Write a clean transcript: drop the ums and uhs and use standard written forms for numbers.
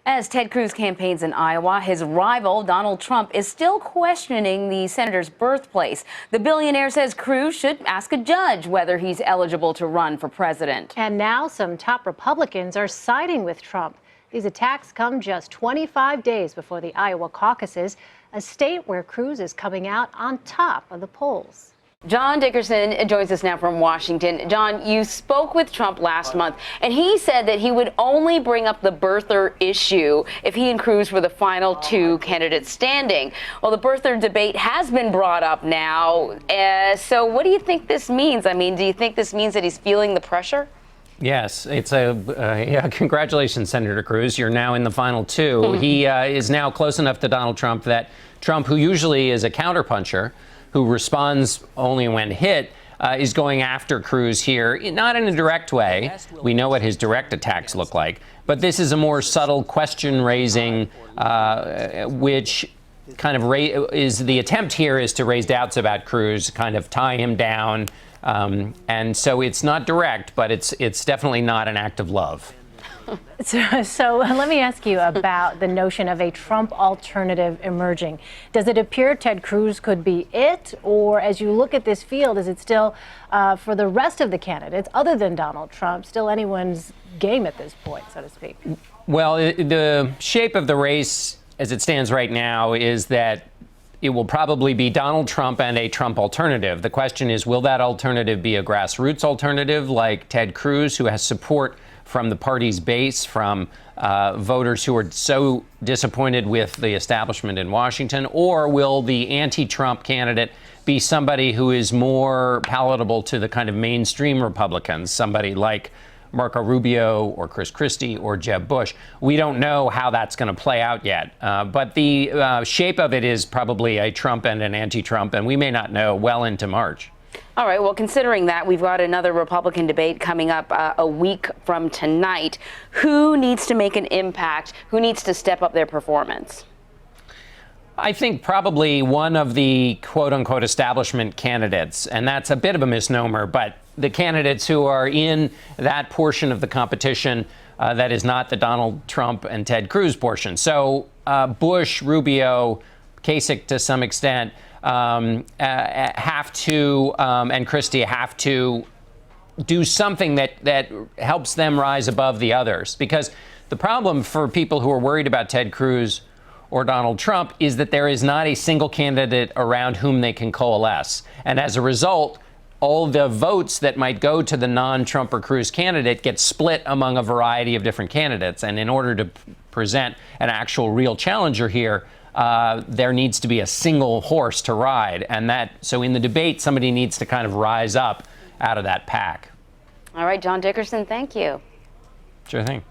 As Ted Cruz campaigns in Iowa, his rival, Donald Trump, is still questioning the senator's birthplace. The billionaire says Cruz should ask a judge whether he's eligible to run for president. And now some top Republicans are siding with Trump. These attacks come just 25 days before the Iowa caucuses, a state where Cruz is coming out on top of the polls. John Dickerson joins us now from Washington. John, you spoke with Trump last month, and he said that he would only bring up the birther issue if he and Cruz were the final two candidates standing. Well, the birther debate has been brought up now. So what do you think this means? I mean, do you think this means that he's feeling the pressure? Yes, it's congratulations, Senator Cruz. You're now in the final two. He is now close enough to Donald Trump that Trump, who usually is a counterpuncher, who responds only when hit, is going after Cruz here, not in a direct way. We know what his direct attacks look like. But this is a more subtle question-raising, which kind of is the attempt here is to raise doubts about Cruz, kind of tie him down. And so it's not direct, but it's definitely not an act of love. So let me ask you about the notion of a Trump alternative emerging. Does it appear Ted Cruz could be it? Or as you look at this field, is it still, for the rest of the candidates, other than Donald Trump, still anyone's game at this point, so to speak? Well, the shape of the race as it stands right now is that it will probably be Donald Trump and a Trump alternative. The question is, will that alternative be a grassroots alternative like Ted Cruz, who has support from the party's base, from voters who are so disappointed with the establishment in Washington? Or will the anti-Trump candidate be somebody who is more palatable to the kind of mainstream Republicans, somebody like Marco Rubio or Chris Christie or Jeb Bush? We don't know how that's going to play out yet. But the shape of it is probably a Trump and an anti-Trump, and we may not know well into March. All right. Well, considering that, we've got another Republican debate coming up a week from tonight. Who needs to make an impact? Who needs to step up their performance? I think probably one of the quote-unquote establishment candidates, and that's a bit of a misnomer, but the candidates who are in that portion of the competition that is not the Donald Trump and Ted Cruz portion. So Bush, Rubio, Kasich to some extent, have to, and Christie have to do something that helps them rise above the others. Because the problem for people who are worried about Ted Cruz or Donald Trump is that there is not a single candidate around whom they can coalesce. And as a result, all the votes that might go to the non-Trump or Cruz candidate get split among a variety of different candidates. And in order to present an actual real challenger here, there needs to be a single horse to ride. And so in the debate, somebody needs to kind of rise up out of that pack. All right, John Dickerson, thank you. Sure thing.